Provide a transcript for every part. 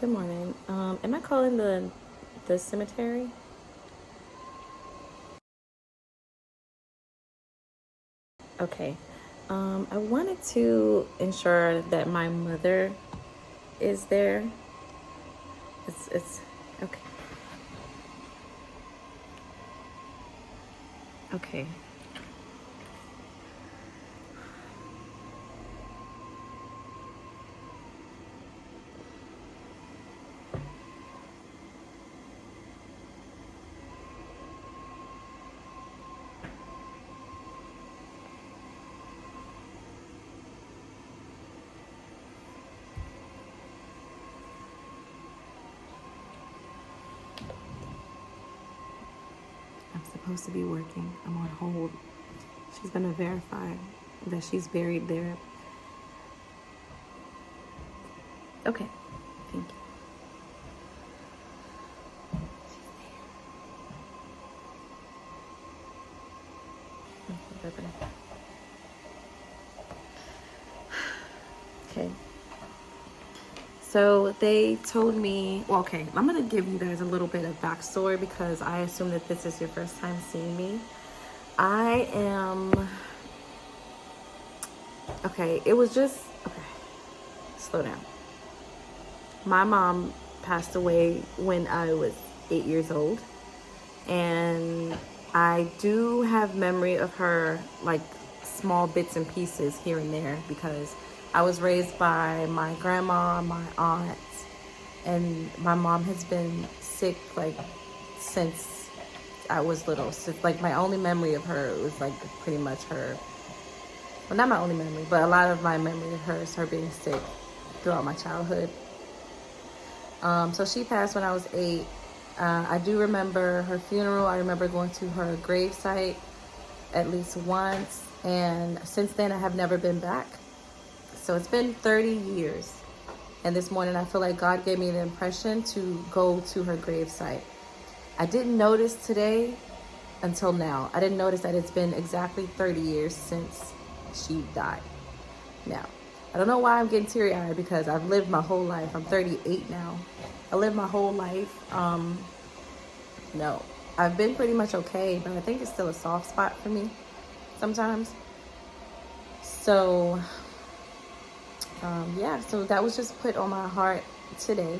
Good morning. Am I calling the cemetery? Okay. I wanted to ensure that my mother is there. It's okay. Okay. I'm supposed to be working. I'm on hold. She's gonna verify that she's buried there. Okay. Thank you. Okay, bye-bye. Okay. So they told me, well, okay, I'm going to give you guys a little bit of backstory because I assume that this is your first time seeing me. I am, okay, it was just, okay, slow down. My mom passed away when I was 8 years old. And I do have memory of her, like small bits and pieces here and there, because I was raised by my grandma, my aunt, and my mom has been sick like since I was little. So like my only memory of her was like pretty much her. Well, not my only memory, but a lot of my memory of her is her being sick throughout my childhood. So she passed when I was 8. I do remember her funeral. I remember going to her gravesite at least once. And since then, I have never been back. So it's been 30 years. And this morning, I feel like God gave me the impression to go to her gravesite. I didn't notice today until now. I didn't notice that it's been exactly 30 years since she died. Now, I don't know why I'm getting teary-eyed because I've lived my whole life. I'm 38 now. I lived my whole life. No, I've been pretty much okay, but I think it's still a soft spot for me sometimes. So, yeah, so that was just put on my heart today.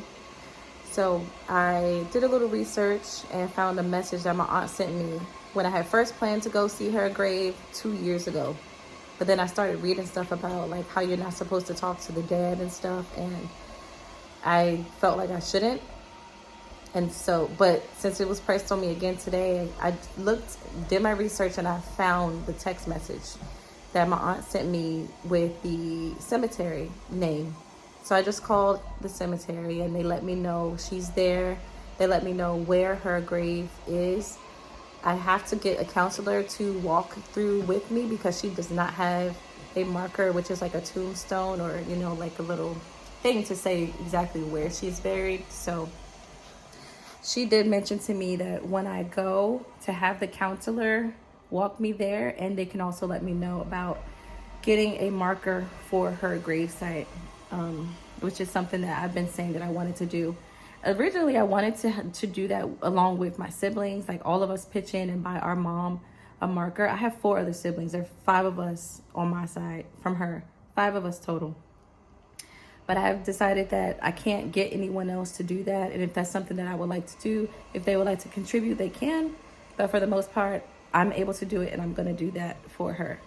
So I did a little research and found a message that my aunt sent me when I had first planned to go see her grave 2 years ago. But then I started reading stuff about like how you're not supposed to talk to the dead and stuff, and I felt like I shouldn't. And so, but since it was pressed on me again today, I did my research, and I found the text message that my aunt sent me with the cemetery name. So I just called the cemetery and they let me know she's there. They let me know where her grave is. I have to get a counselor to walk through with me because she does not have a marker, which is like a tombstone or, like a little thing to say exactly where she's buried. So she did mention to me that when I go to have the counselor walk me there, and they can also let me know about getting a marker for her gravesite, which is something that I've been saying that I wanted to do. Originally, I wanted to do that along with my siblings, like all of us pitch in and buy our mom a marker. I have 4 other siblings. There are 5 of us on my side from her, 5 of us total. But I've decided that I can't get anyone else to do that. And if that's something that I would like to do, if they would like to contribute, they can. But for the most part, I'm able to do it, and I'm going to do that for her.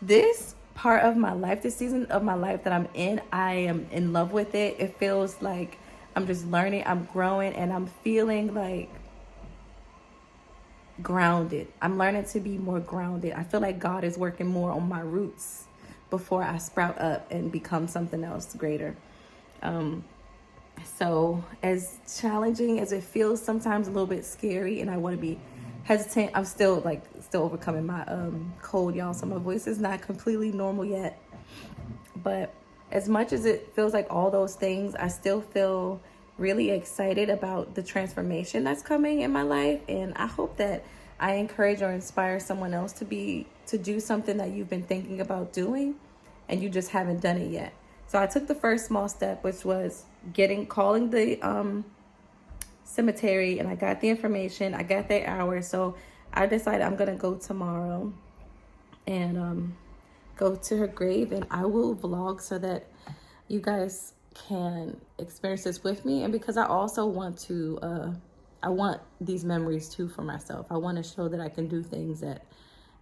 This part of my life, this season of my life that I'm in, I am in love with it. It feels like I'm just learning, I'm growing, and I'm feeling like grounded. I'm learning to be more grounded. I feel like God is working more on my roots before I sprout up and become something else greater. So as challenging as it feels, sometimes a little bit scary, and I want to be hesitant. I'm still overcoming my cold, y'all. So my voice is not completely normal yet. But as much as it feels like all those things, I still feel really excited about the transformation that's coming in my life. And I hope that I encourage or inspire someone else to do something that you've been thinking about doing and you just haven't done it yet. So I took the first small step, which was calling the cemetery, and I got the information. I got their hour. So I decided I'm going to go tomorrow and go to her grave, and I will vlog so that you guys can experience this with me. And because I also want to, I want these memories too for myself. I want to show that I can do things that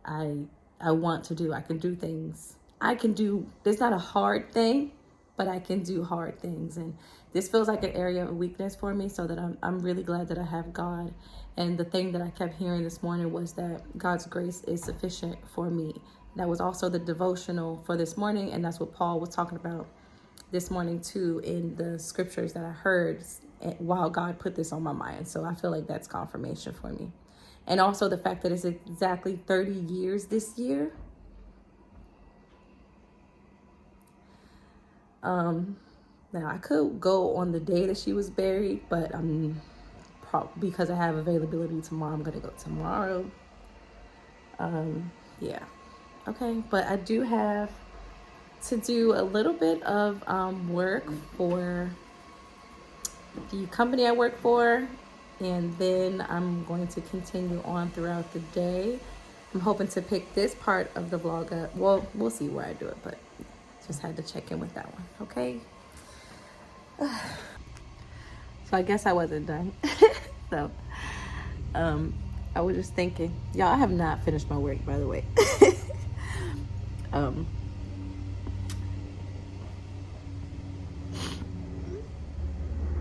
I want to do. I can do things. I can do, there's not a hard thing, but I can do hard things. And this feels like an area of weakness for me, so that I'm really glad that I have God. And the thing that I kept hearing this morning was that God's grace is sufficient for me. That was also the devotional for this morning, and that's what Paul was talking about this morning too in the scriptures that I heard while God put this on my mind. So I feel like that's confirmation for me. And also the fact that it's exactly 30 years this year. Now I could go on the day that she was buried, but because I have availability tomorrow, I'm gonna go tomorrow. Yeah. Okay, but I do have to do a little bit of work for the company I work for, and then I'm going to continue on throughout the day. I'm hoping to pick this part of the vlog up. Well, we'll see where I do it, but just had to check in with that one. Okay. So I guess I wasn't done. So I was just thinking, y'all, I have not finished my work, by the way.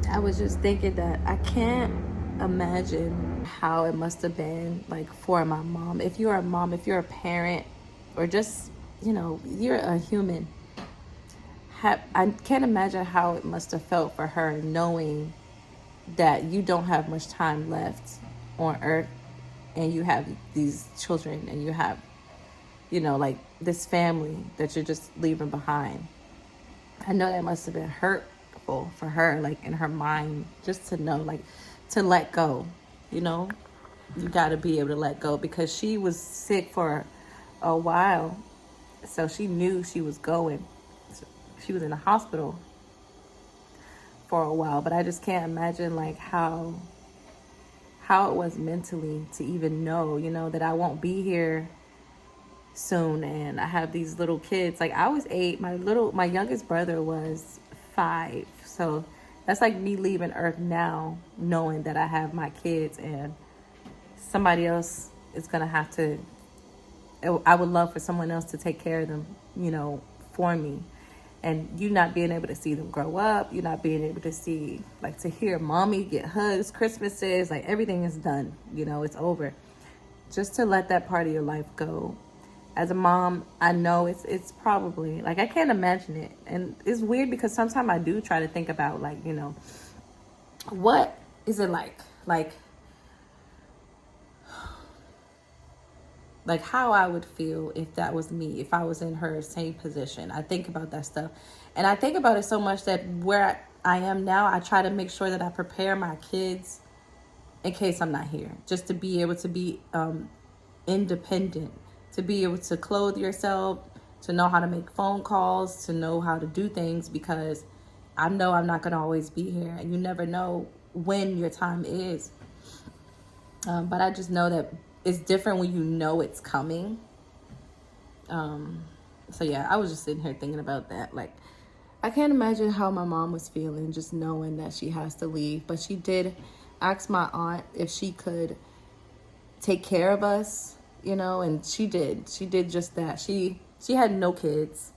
I was just thinking that I can't imagine how it must have been like for my mom. If you're a mom, if you're a parent, or just, you're a human, I can't imagine how it must have felt for her knowing that you don't have much time left on earth, and you have these children, and you have, like this family that you're just leaving behind. I know that must have been hurtful for her, like in her mind, just to know, like, to let go. You got to be able to let go, because she was sick for a while, so she knew she was going. She was in the hospital for a while, but I just can't imagine like how it was mentally to even know, that I won't be here soon, and I have these little kids. Like, I was 8, my youngest brother was 5, so that's like me leaving earth now knowing that I have my kids, and somebody else is gonna have to, I would love for someone else to take care of them, for me. And you not being able to see them grow up, you not being able to see, like, to hear mommy get hugs, Christmases, like everything is done, it's over. Just to let that part of your life go. As a mom, I know it's probably, like, I can't imagine it. And it's weird because sometimes I do try to think about, like, what is it like how I would feel if that was me, if I was in her same position. I think about that stuff. And I think about it so much that where I am now, I try to make sure that I prepare my kids in case I'm not here. Just to be able to be independent, to be able to clothe yourself, to know how to make phone calls, to know how to do things, because I know I'm not going to always be here, and you never know when your time is. But I just know that it's different when you know it's coming. So yeah, I was just sitting here thinking about that. Like, I can't imagine how my mom was feeling just knowing that she has to leave. But she did ask my aunt if she could take care of us, and she did. She did just that. She had no kids.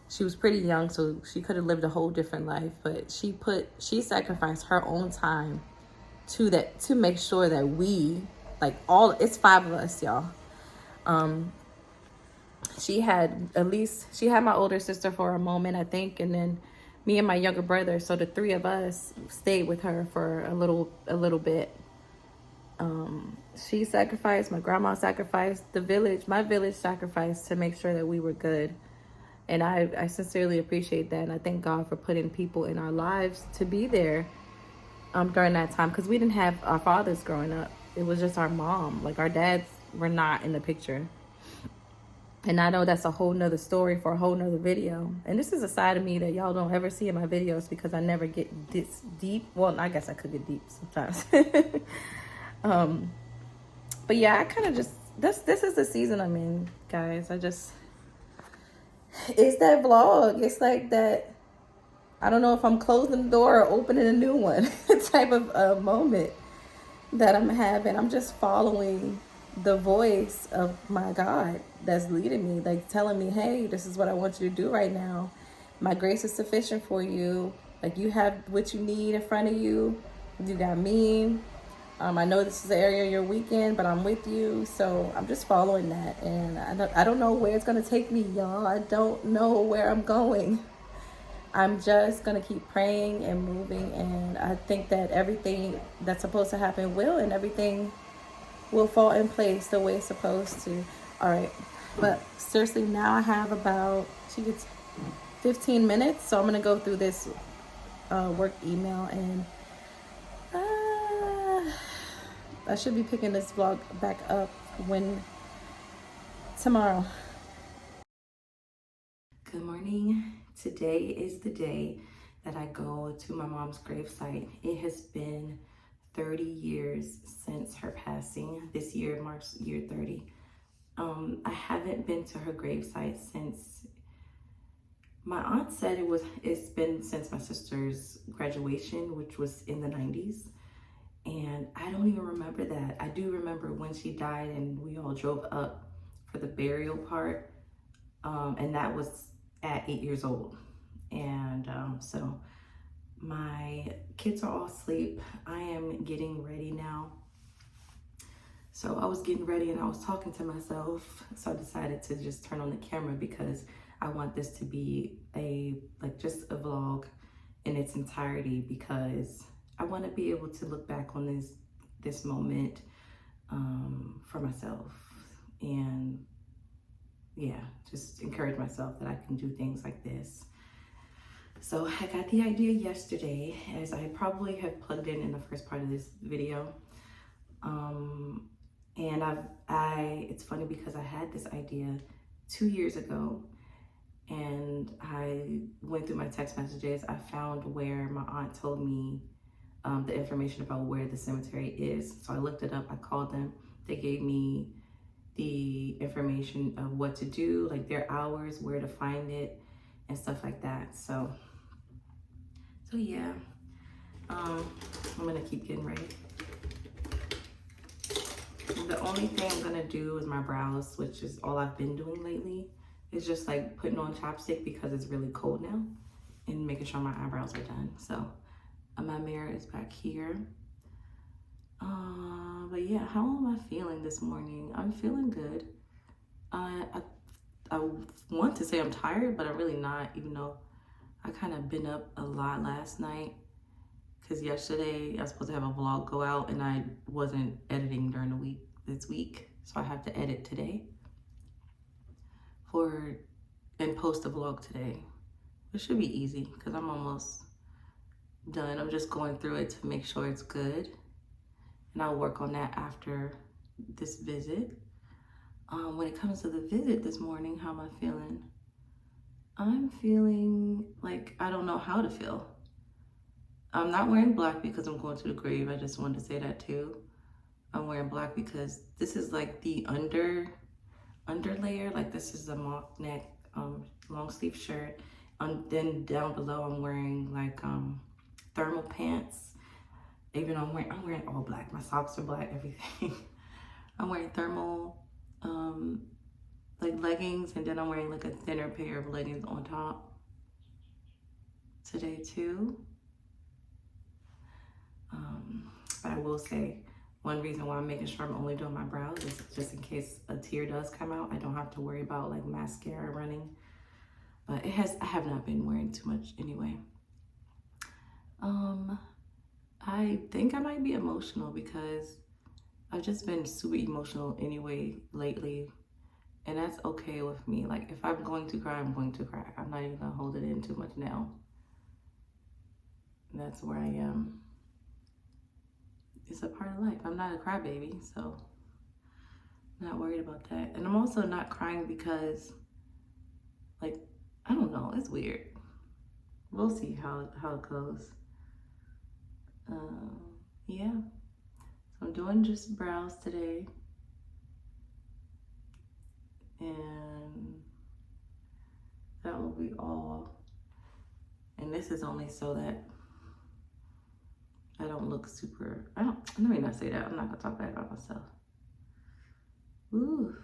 She was pretty young, so she could have lived a whole different life. But she sacrificed her own time to make sure that we, like, it's 5 of us, y'all. She had my older sister for a moment, I think, and then me and my younger brother. So the 3 of us stayed with her for a little bit. She sacrificed, my grandma sacrificed, my village sacrificed to make sure that we were good. And I sincerely appreciate that. And I thank God for putting people in our lives to be there during that time, because we didn't have our fathers growing up. It was just our mom. Like, our dads were not in the picture. And I know that's a whole nother story for a whole nother video. And this is a side of me that y'all don't ever see in my videos because I never get this deep. Well, I guess I could get deep sometimes. But yeah, I kind of just, this is the season I'm in, guys. It's that vlog. It's like that, I don't know if I'm closing the door or opening a new one type of moment that I'm having. I'm just following the voice of my God that's leading me, like telling me, hey, this is what I want you to do right now. My grace is sufficient for you. Like, you have what you need in front of you. You got me. I know this is the area you're weak in, but I'm with you. So I'm just following that. And I don't know where it's going to take me, y'all. I don't know where I'm going. I'm just going to keep praying and moving. And I think that everything that's supposed to happen will, and everything will fall in place the way it's supposed to. All right. But seriously, now I have about 15 minutes. So I'm going to go through this work email, and I should be picking this vlog back up tomorrow. Good morning. Today is the day that I go to my mom's gravesite. It has been 30 years since her passing. This year marks year 30. I haven't been to her gravesite since, my aunt said it's been since my sister's graduation, which was in the 90s. And I don't even remember that. I do remember when she died and we all drove up for the burial part. And that was at 8 years old. And so my kids are all asleep. I am getting ready now. So I was getting ready and I was talking to myself. So I decided to just turn on the camera because I want this to be just a vlog in its entirety, because I want to be able to look back on this moment for myself, and yeah, just encourage myself that I can do things like this. So I got the idea yesterday, as I probably have plugged in the first part of this video. And it's funny because I had this idea 2 years ago, and I went through my text messages. I found where my aunt told me the information about where the cemetery is. So I looked it up, I called them. They gave me the information of what to do, like their hours, where to find it, and stuff like that. So yeah, I'm gonna keep getting ready. The only thing I'm gonna do is my brows, which is all I've been doing lately. It's just like putting on chapstick because it's really cold now, and making sure my eyebrows are done. So my mirror is back here. But yeah, how am I feeling this morning? I'm feeling good. I want to say I'm tired, but I'm really not, even though I kind of been up a lot last night, because yesterday I was supposed to have a vlog go out and I wasn't editing during the week this week. So I have to edit today and post a vlog today. It should be easy because I'm almost done. I'm just going through it to make sure it's good. And I'll work on that after this visit. When it comes to the visit this morning, how am I feeling? I'm feeling like I don't know how to feel. I'm not wearing black because I'm going to the grave. I just wanted to say that too. I'm wearing black because this is like the under layer. Like, this is a mock neck long sleeve shirt. Then down below I'm wearing like thermal pants. Even though I'm wearing all black. My socks are black, everything. I'm wearing thermal like leggings, and then I'm wearing like a thinner pair of leggings on top today too. But I will say, one reason why I'm making sure I'm only doing my brows is just in case a tear does come out, I don't have to worry about like mascara running. But I have not been wearing too much anyway. I think I might be emotional because I've just been super emotional anyway lately. And that's okay with me. Like, if I'm going to cry, I'm going to cry. I'm not even gonna hold it in too much now. And that's where I am. It's a part of life. I'm not a crybaby, so Not worried about that. And I'm also not crying because, like, I don't know, it's weird. We'll see how it goes. Yeah. So I'm doing just brows today. And that will be all. And this is only so that I don't look super, let me not say that. I'm not gonna talk bad about myself. Ooh.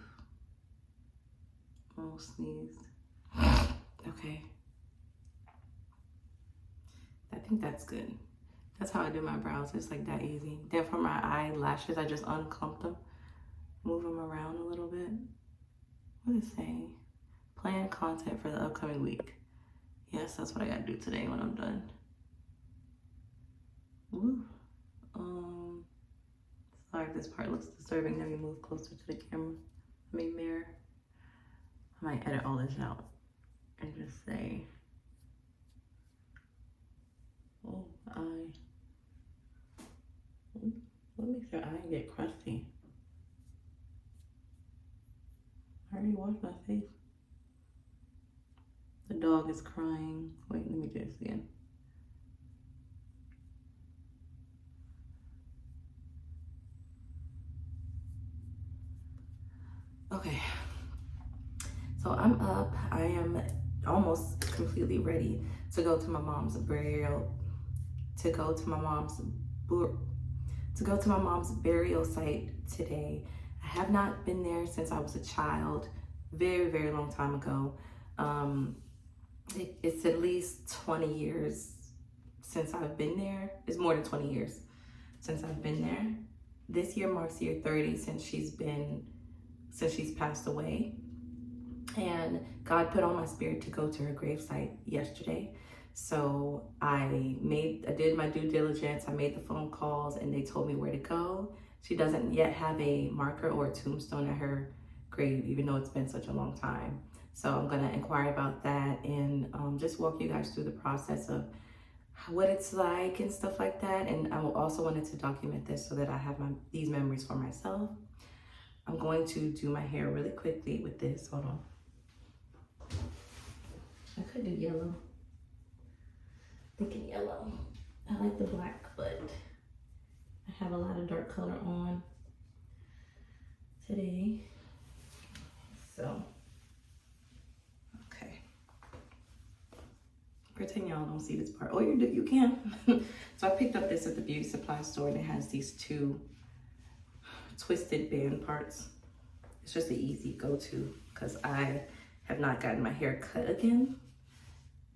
Almost sneezed. Okay. I think that's good. That's how I do my brows. It's like that easy. Then for my eyelashes, I just unclump them, move them around a little bit. What is it saying? Plan content for the upcoming week. Yes, that's what I gotta do today when I'm done. Woo. Sorry if this part looks disturbing. Let me move closer to the camera. Mirror. I might edit all this out and just say, oh, what makes your eye get crusty? I already washed my face. The dog is crying. Wait, let me do this again. Okay, so I'm up. I am almost completely ready to go to my mom's burial, to go to my mom's burial site today. I have not been there since I was a child, very, very long time ago. It's at least 20 years since I've been there. It's more than 20 years since I've been there. This year marks year 30 since she's passed away. And God put on my spirit to go to her gravesite yesterday. So I did my due diligence. I made the phone calls and they told me where to go. She doesn't yet have a marker or a tombstone at her grave, even though it's been such a long time. So I'm gonna inquire about that and just walk you guys through the process of what it's like and stuff like that. And I also wanted to document this so that I have these memories for myself. I'm going to do my hair really quickly with this. Hold on. I could do yellow. Thinking yellow. I like the black, but I have a lot of dark color on today. So, okay. Pretend y'all don't see this part. Oh, you can. So I picked up this at the beauty supply store and it has these two twisted band parts. It's just an easy go-to because I have not gotten my hair cut again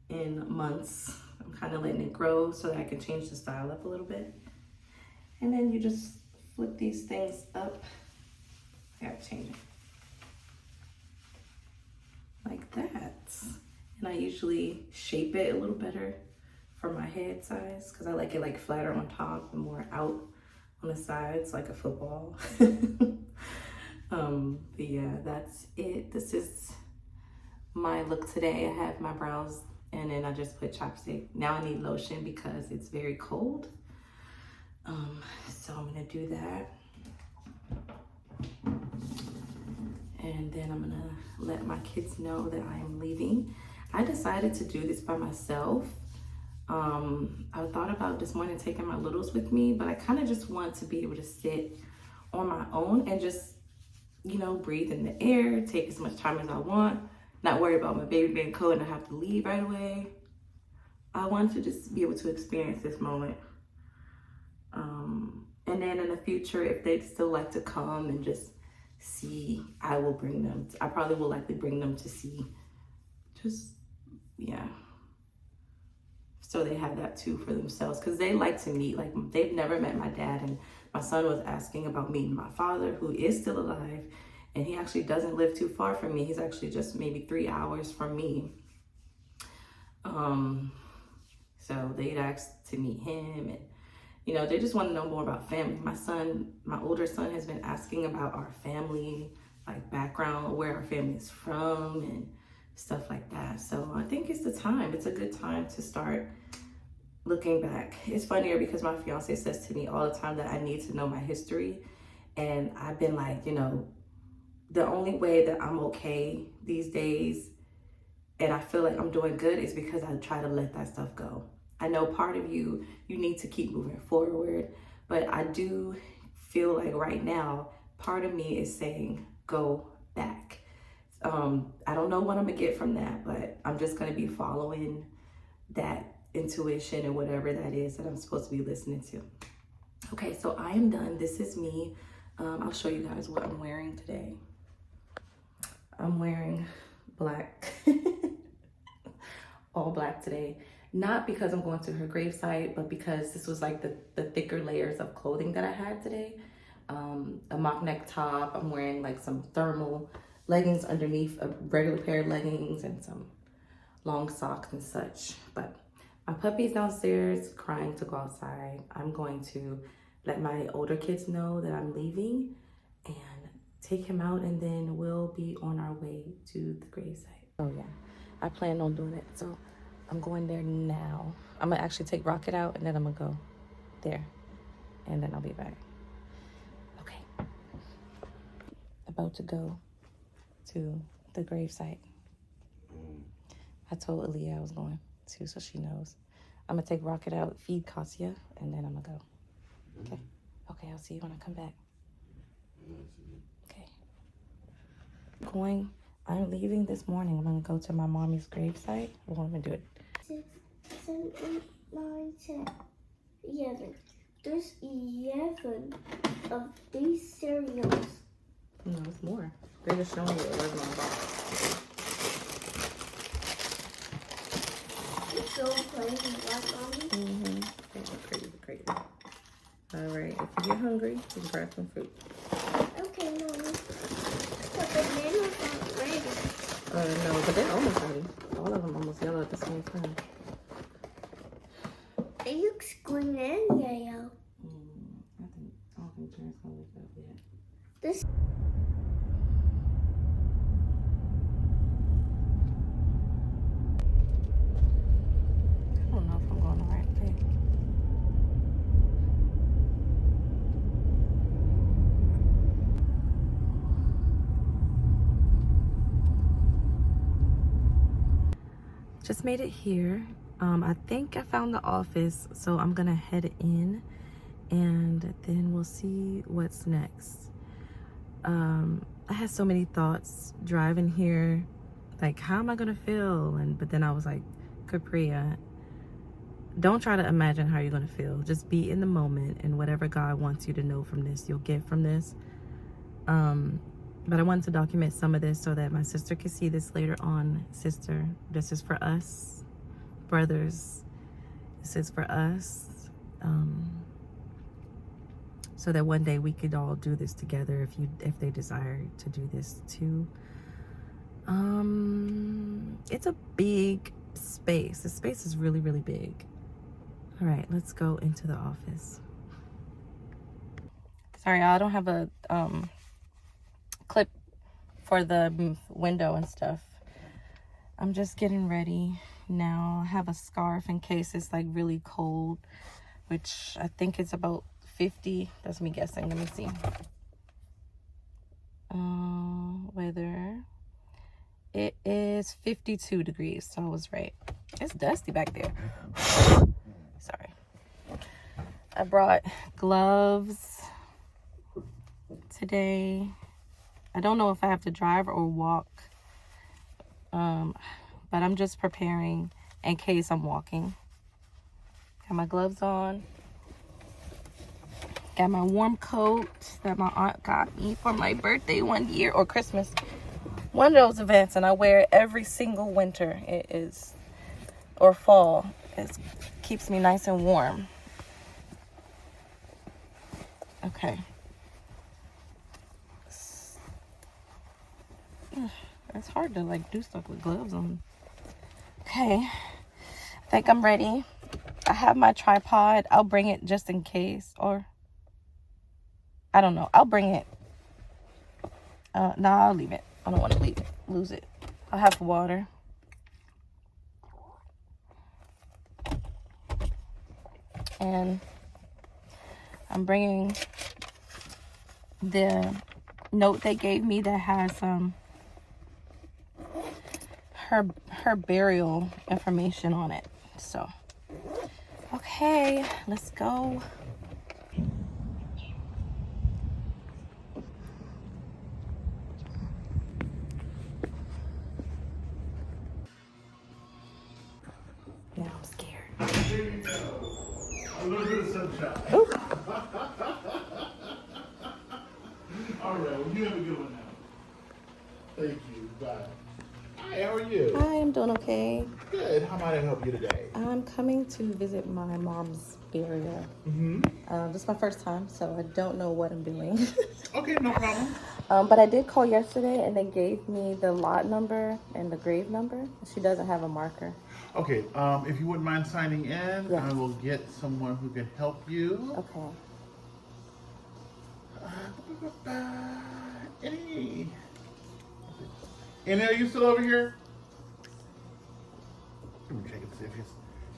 in months. I'm kind of letting it grow so that I can change the style up a little bit. And then you just flip these things up. I gotta change it. Like that. And I usually shape it a little better for my head size because I like it like flatter on top and more out on the sides like a football. But yeah, that's it. This is my look today. I have my brows and then I just put chapstick. Now I need lotion because it's very cold. So I'm gonna do that. And then I'm gonna let my kids know that I am leaving. I decided to do this by myself. I thought about this morning taking my littles with me, but I kind of just want to be able to sit on my own and just, you know, breathe in the air, take as much time as I want, not worry about my baby being cold and I have to leave right away. I want to just be able to experience this moment. And then in the future, if they'd still like to come and just see, I will bring them. I probably will likely bring them to see. Just, yeah. So they have that too for themselves because they like to meet. Like they've never met my dad, and my son was asking about meeting my father, who is still alive, and he actually doesn't live too far from me. He's actually just maybe 3 hours from me. So they'd asked to meet him, and you know, they just want to know more about family. My older son has been asking about our family, like background, where our family is from and stuff like that. So I think it's the time. It's a good time to start looking back. It's funnier because my fiance says to me all the time that I need to know my history. And I've been like, you know, the only way that I'm okay these days and I feel like I'm doing good is because I try to let that stuff go. I know part of you need to keep moving forward, but I do feel like right now, part of me is saying, go back. I don't know what I'm gonna get from that, but I'm just gonna be following that intuition and whatever that is that I'm supposed to be listening to. Okay, so I am done. This is me. I'll show you guys what I'm wearing today. I'm wearing black, all black today. Not because I'm going to her gravesite, but because this was like the thicker layers of clothing that I had today. A mock neck top. I'm wearing like some thermal leggings underneath a regular pair of leggings and some long socks and such. But my puppy's downstairs crying to go outside. I'm going to let my older kids know that I'm leaving and take him out, and then we'll be on our way to the gravesite. Oh yeah, I plan on doing it. So I'm going there now. I'm gonna actually take Rocket out and then I'm gonna go there and then I'll be back. Okay. About to go to the gravesite. I told Aaliyah I was going to, so she knows. I'm gonna take Rocket out, feed Kassia, and then I'm gonna go. Okay? Okay, I'll see you when I come back. Okay. I'm leaving this morning. I'm gonna go to my mommy's gravesite. Well, I'm gonna do it. 6, 7, 8, 9, 10, 11. There's 11 of these cereals. No, it's more. They're just showing you 11 on the box. It's so crazy, right, Mommy? Crazy. All right, if you get hungry, you can grab some fruit. Okay, Mommy. But the bananas aren't ready. No, but they're almost ready. All of them almost yellow at the same time. They look green and yellow. I don't think Jared's gonna wake up yet. This. I don't know if I'm going the right way. Just made it here. I think I found the office, so I'm gonna head in and then we'll see what's next. I had so many thoughts driving here, like how am I gonna feel? But then I was like, Capri, don't try to imagine how you're gonna feel. Just be in the moment, and whatever God wants you to know from this, you'll get from this. But I wanted to document some of this so that my sister could see this later on. Sister, this is for us. Brothers, this is for us. So that one day we could all do this together if they desire to do this too. It's a big space. The space is really, really big. All right, let's go into the office. Sorry, I don't have a clip for the window and stuff. I'm just getting ready now. I have a scarf in case it's like really cold, which I think it's about 50. That's me guessing. Let me see. Weather. It is 52 degrees, so I was right. It's dusty back there. Sorry. I brought gloves today. I don't know if I have to drive or walk, but I'm just preparing in case I'm walking. Got my gloves on. Got my warm coat that my aunt got me for my birthday one year, or Christmas. One of those events, and I wear it every single winter. It is, or fall. It keeps me nice and warm. Okay. It's hard to like do stuff with gloves on. Okay, I think I'm ready. I have my tripod. I'll bring it just in case, or I don't know. I'll bring it. No, I'll leave it. I don't want to lose it. I'll have water. And I'm bringing the note they gave me that has her burial information on it. So, okay, let's go. Now I'm scared. There you go. A little bit of sunshine. Ooh. All right, well, you have a good one now. Thank you. Bye. Hi, how are you? Hi, I'm doing okay. Good. How might I help you today? I'm coming to visit my mom's burial. This is my first time, so I don't know what I'm doing. Okay, no problem. But I did call yesterday, and they gave me the lot number and the grave number. She doesn't have a marker. Okay, if you wouldn't mind signing in, Yes. I will get someone who can help you. Okay. Any are you still over here? Let me check and see if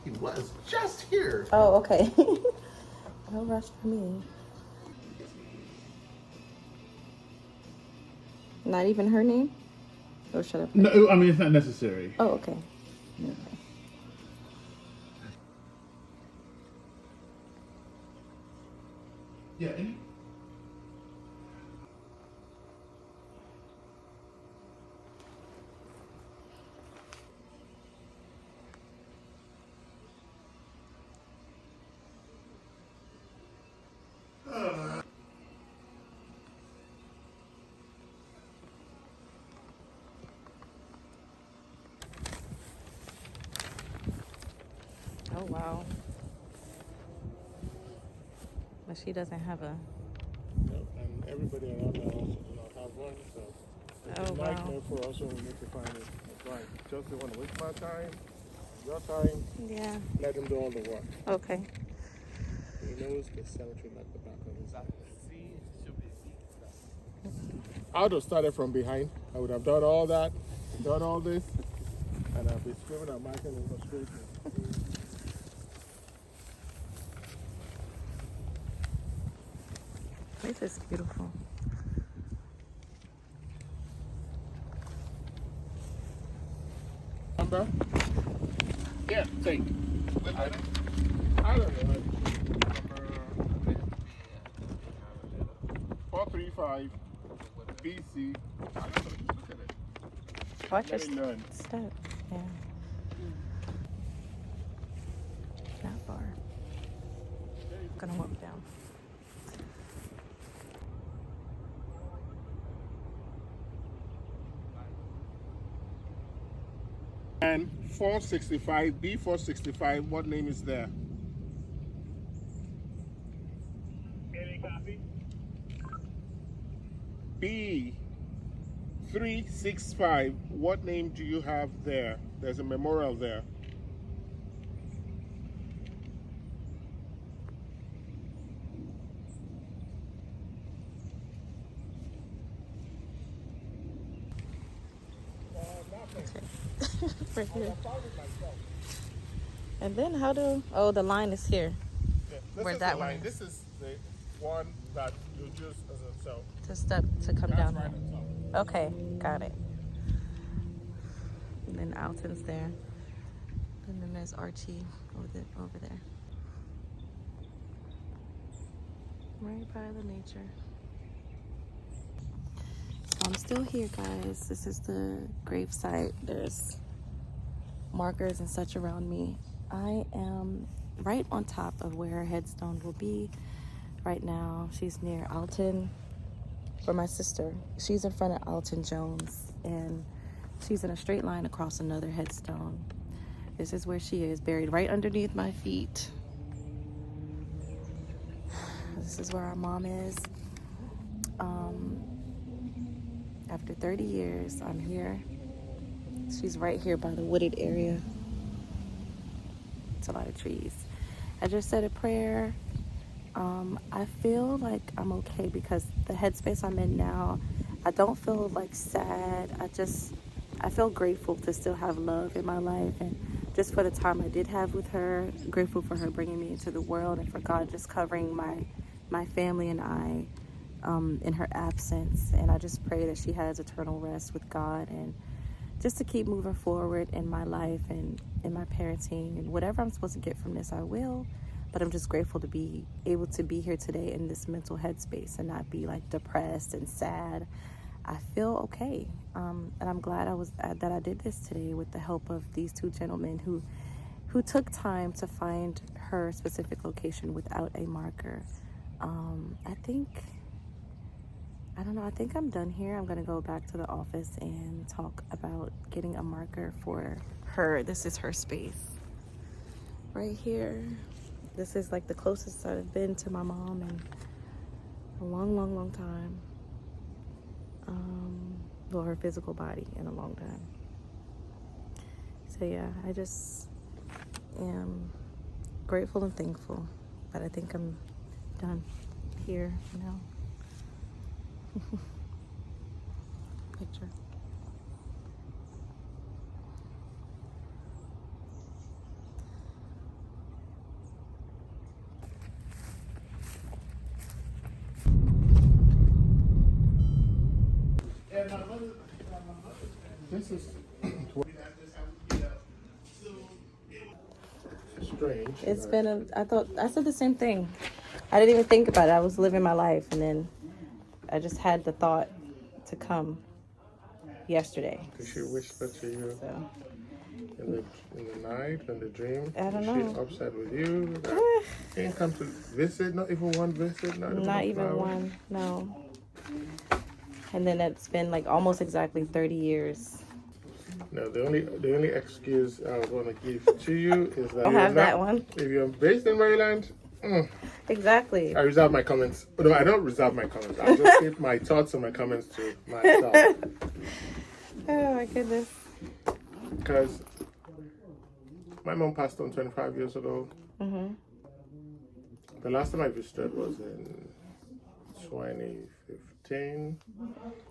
he was just here. Oh, okay. No rush for me. Not even her name? Or should I put No, I mean, it's not necessary. Oh, okay. Okay. Yeah, any? Oh, wow. But she doesn't have a... And everybody around there also do not have one, so it's Oh, a wow. nightmare for us when we need to find it. Right. Just they want to waste my time, your time, Yeah. let them do all the work. Okay. He knows the cemetery like the back of his hand. I would have started from behind. I would have done all that, done all this, and I'd be screaming at Michael in frustration. This is beautiful. Number? Yeah, take. I don't know. 435 BC. I don't know. Look at it. Watch your Very none. step. Yeah. Not far. Gonna walk down. And 465, B465, what name is there? Any copy? B365, what name do you have there? There's a memorial there. Right here. And then how do... Oh, the line is here. Yeah, this Where is that the one line. is. This is the one that you use as a cell. To step to come That's down right here. on top. Okay, got it. And then Alton's there. And then there's Archie over there. Right by the nature. So I'm still here, guys. This is the grave site. There's markers and such around me. I am right on top of where her headstone will be right now. She's near Alton. For my sister, she's in front of Alton Jones, and she's in a straight line across another headstone. This is where she is, buried right underneath my feet. This is where our mom is. After 30 years, I'm here. She's right here by the wooded area. It's a lot of trees. I just said a prayer. I feel like I'm okay because the headspace I'm in now, I don't feel like sad. I feel grateful to still have love in my life, and just for the time I did have with her, grateful for her bringing me into the world, and for God just covering my family and I in her absence. And I just pray that she has eternal rest with God, and just to keep moving forward in my life and in my parenting, and whatever I'm supposed to get from this, I will. But I'm just grateful to be able to be here today in this mental headspace and not be like depressed and sad. I feel okay, and I'm glad that I did this today with the help of these two gentlemen who took time to find her specific location without a marker. I don't know, I think I'm done here. I'm gonna go back to the office and talk about getting a marker for her. This is her space right here. This is like the closest I've been to my mom in a long time. Well, her physical body in a long time. So yeah, I just am grateful and thankful, but I think I'm done here now. Picture. This is strange. It's been I said the same thing. I didn't even think about it. I was living my life, and then I just had the thought to come yesterday. Did she whisper to you So in the night, in the dream? I don't Is know. she upset with you? She didn't come to visit, not even one visit? Not even one, no. And then it's been like almost exactly 30 years. No, the only excuse I was going to give to you is that I'll have that one. If you're based in Maryland, Exactly. I reserve my comments. No, I don't reserve my comments. I just keep my thoughts and my comments to myself. Oh my goodness. Because my mom passed on 25 years ago. Mhm. The last time I visited was in 2015.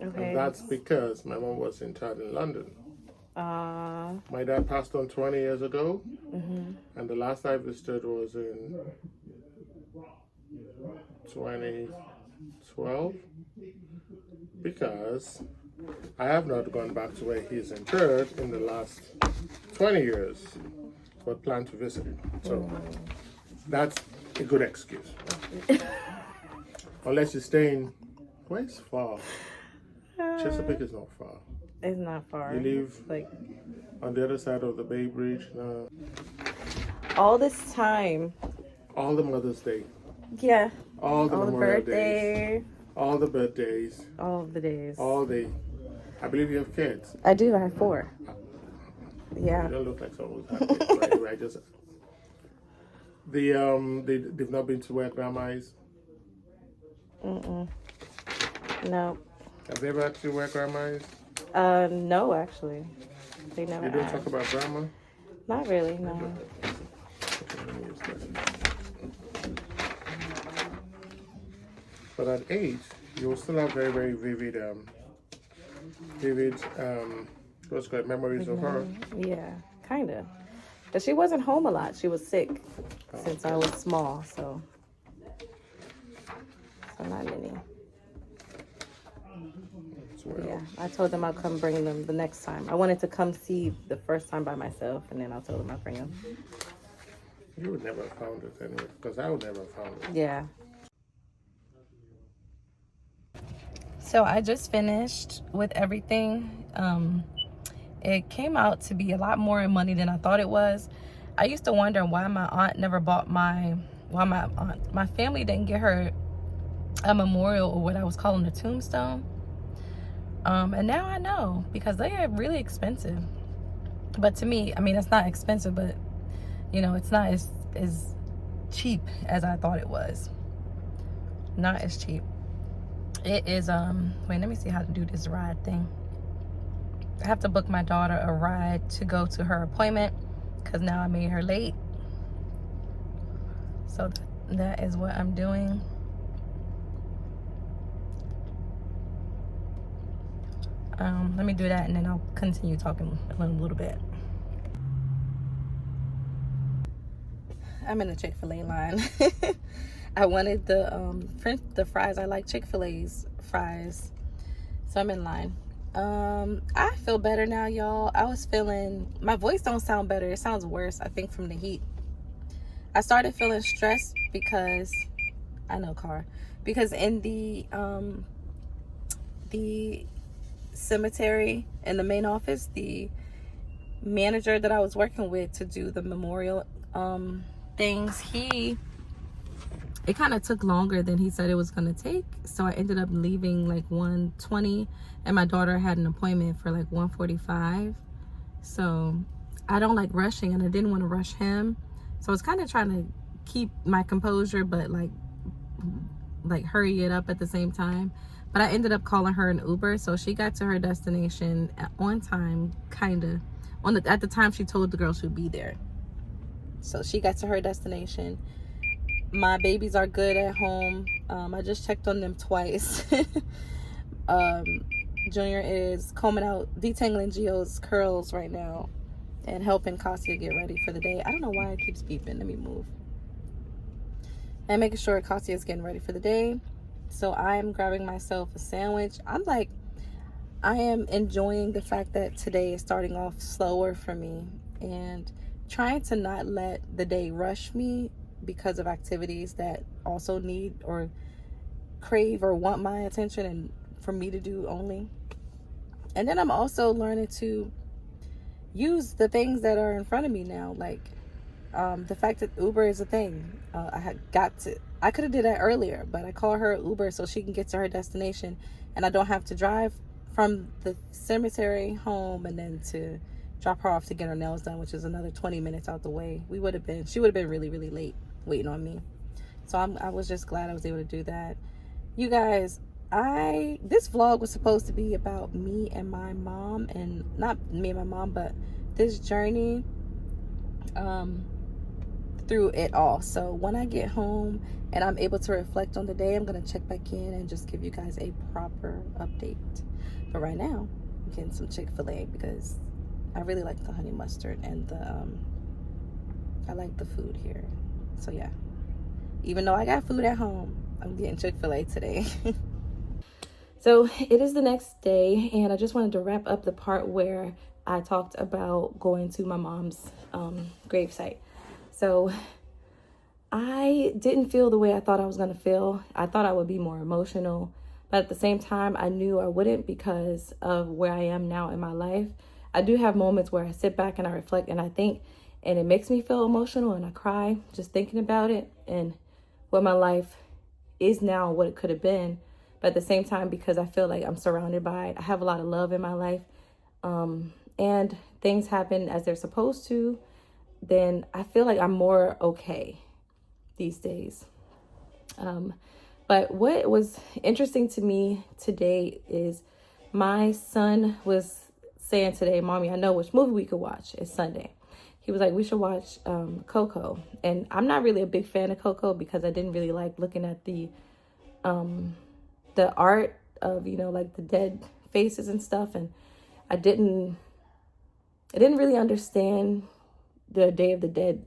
Okay. And that's because my mom was interred in London. My dad passed on 20 years ago. And the last I visited was in 2012. Because I have not gone back to where he's interred in the last 20 years, but plan to visit. So that's a good excuse. Unless you're staying, where's far? Chesapeake is not far. It's not far. You live like on the other side of the Bay Bridge. all this time. All the Mother's Day. Yeah. All the All the Memorial Days. birthday. All the birthdays. All of the days. All the... I believe you have kids. I do. I have 4. Yeah. You don't look like someone who's had kids. Right? Anyway, they've not been to where grandma is. No. Have they ever actually where grandma is? No, actually. They never You don't asked. talk about grandma? Not really, no. Okay, let me use this. But at 8, you will still have very, very vivid, what's it called, memories of her. Yeah, kind of. But she wasn't home a lot. She was sick since I was small, so not many. Yeah, I told them I'll come bring them the next time. I wanted to come see the first time by myself, and then I told them I'll bring them. You would never have found it anyway, because I would never have found it. Yeah. So I just finished with everything. It came out to be a lot more money than I thought it was. I used to wonder why my aunt never bought my family didn't get her a memorial, or what I was calling a tombstone. And now I know, because they are really expensive. But to me, I mean, it's not expensive, but you know, it's not as cheap as I thought it was. Not as cheap. It is, wait, let me see how to do this ride thing. I have to book my daughter a ride to go to her appointment, because now I made her late. So that is what I'm doing. Let me do that, and then I'll continue talking a little bit. I'm in the Chick-fil-A line. I wanted the fries. I like Chick-fil-A's fries. So I'm in line. I feel better now, y'all. I was feeling, my voice don't sound better. It sounds worse, I think, from the heat. I started feeling stressed because, I know, car, because in the cemetery, in the main office, the manager that I was working with to do the memorial things, it kind of took longer than he said it was going to take. So I ended up leaving like 1:20, and my daughter had an appointment for like 1:45. So I don't like rushing, and I didn't want to rush him. So I was kind of trying to keep my composure, but like hurry it up at the same time. But I ended up calling her an Uber, so she got to her destination on time, kind of. At the time she told the girl she'd be there. So she got to her destination. My babies are good at home. I just checked on them twice. Junior is combing out, detangling Gio's curls right now and helping Cassia get ready for the day. I don't know why it keeps beeping. Let me move. And making sure Cassia is getting ready for the day. So I'm grabbing myself a sandwich. I am enjoying the fact that today is starting off slower for me and trying to not let the day rush me because of activities that also need or crave or want my attention and for me to do only. And then I'm also learning to use the things that are in front of me now, like the fact that Uber is a thing. I could have did that earlier, but I call her Uber so she can get to her destination and I don't have to drive from the cemetery home and then to drop her off to get her nails done, which is another 20 minutes out the way. She would have been really, really late waiting on me. So I was just glad I was able to do that. You guys, this vlog was supposed to be about me and my mom, and not me and my mom, but this journey through it all. So when I get home and I'm able to reflect on the day, I'm gonna check back in and just give you guys a proper update. But right now, I'm getting some Chick-fil-A because I really like the honey mustard and I like the food here. So yeah, even though I got food at home, I'm getting Chick-fil-A today. So it is the next day, and I just wanted to wrap up the part where I talked about going to my mom's gravesite. So I didn't feel the way I thought I was going to feel. I thought I would be more emotional, but at the same time, I knew I wouldn't because of where I am now in my life. I do have moments where I sit back and I reflect and I think, and it makes me feel emotional and I cry just thinking about it and what my life is now, what it could have been. But at the same time, because I feel like I'm surrounded by it, I have a lot of love in my life, and things happen as they're supposed to, then I feel like I'm more okay these days. But what was interesting to me today is my son was saying today, Mommy, I know which movie we could watch. It's Sunday. He was like, we should watch Coco. And I'm not really a big fan of Coco because I didn't really like looking at the art of, like the dead faces and stuff. And I didn't really understand the Day of the Dead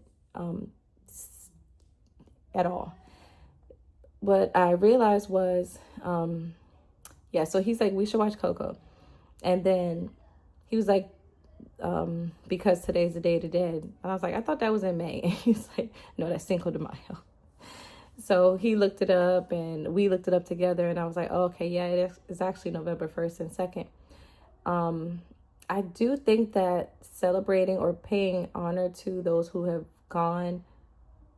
at all. What I realized was, so he's like, we should watch Coco. And then he was like, because today's the Day of the Dead. And I was like, I thought that was in May. And he's like, no, that's Cinco de Mayo. So he looked it up and we looked it up together. And I was like, oh, okay, yeah, it's actually November 1st and 2nd. I do think that celebrating or paying honor to those who have gone,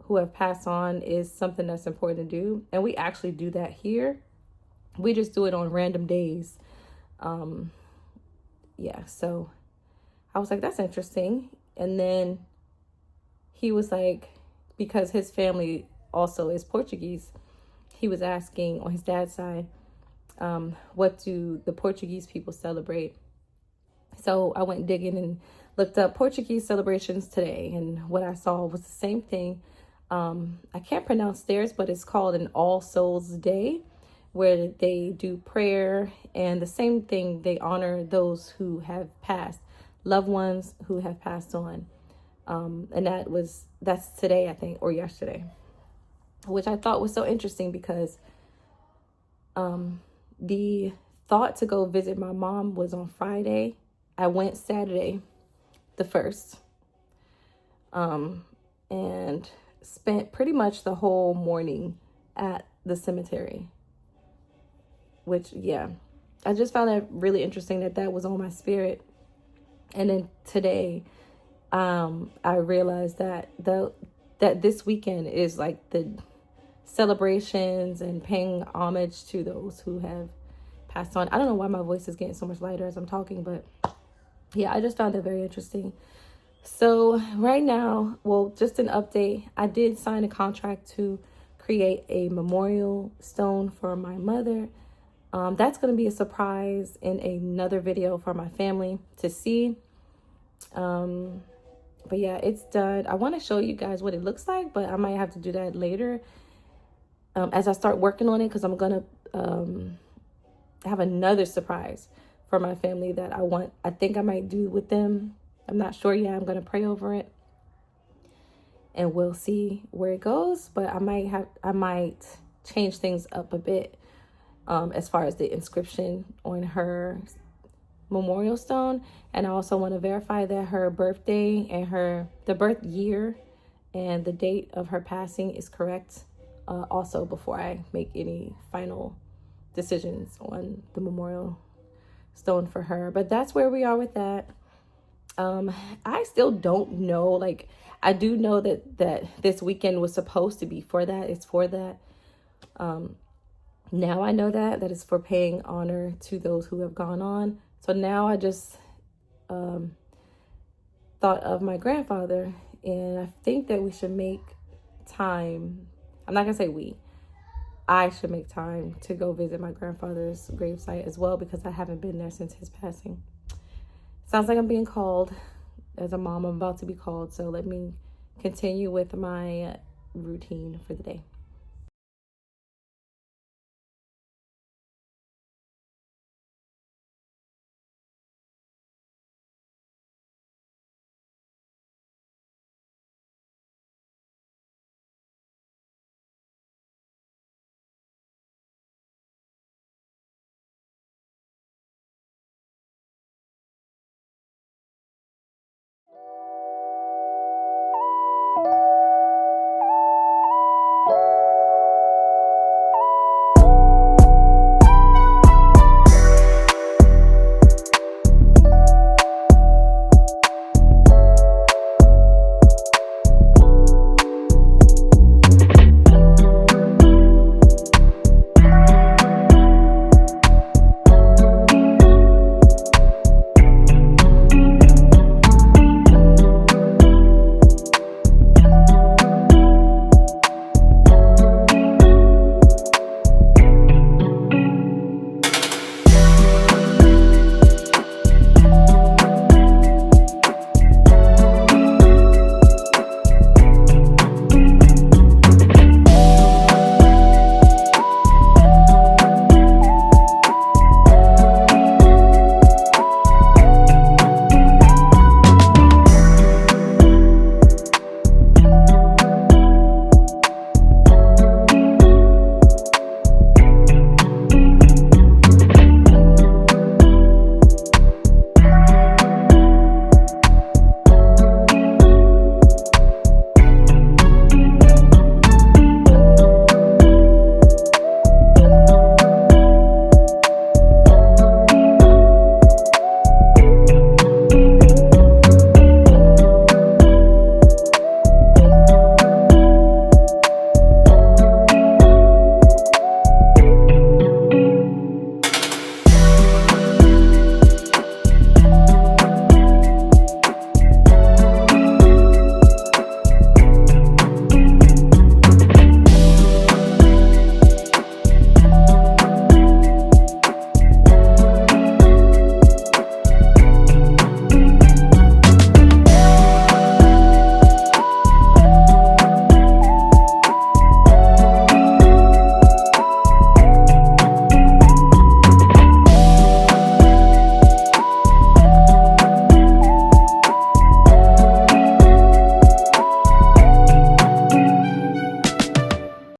who have passed on, is something that's important to do. And we actually do that here. We just do it on random days. So I was like, that's interesting. And then he was like, because his family also is Portuguese, he was asking on his dad's side, what do the Portuguese people celebrate? So I went digging and looked up Portuguese celebrations today, and what I saw was the same thing. I can't pronounce theirs, but it's called an All Souls Day, where they do prayer, and the same thing, they honor those who have passed, loved ones who have passed on. And that's today, I think, or yesterday. which I thought was so interesting because the thought to go visit my mom was on Friday. I went Saturday, the 1st, and spent pretty much the whole morning at the cemetery, which, yeah, I just found that really interesting that was on my spirit. And then today, I realized that this weekend is like the celebrations and paying homage to those who have passed on. I don't know why my voice is getting so much lighter as I'm talking, but yeah, I just found that very interesting. So right now, well, just an update. I did sign a contract to create a memorial stone for my mother. That's going to be a surprise in another video for my family to see. But yeah, it's done. I want to show you guys what it looks like, but I might have to do that later as I start working on it, because I'm going to have another surprise for my family that I think I might do with them. I'm not sure yet. I'm going to pray over it and we'll see where it goes, but I might change things up a bit as far as the inscription on her memorial stone. And I also want to verify that her birthday and the birth year and the date of her passing is correct also before I make any final decisions on the memorial stone for her. But that's where we are with that. I still don't know, like, I do know that this weekend was supposed to be for that. It's for that. Now I know that is for paying honor to those who have gone on. So now I just thought of my grandfather, and I think that we should make time. I'm not gonna say I should make time to go visit my grandfather's gravesite as well, because I haven't been there since his passing. Sounds like I'm being called. As a mom, I'm about to be called. So let me continue with my routine for the day.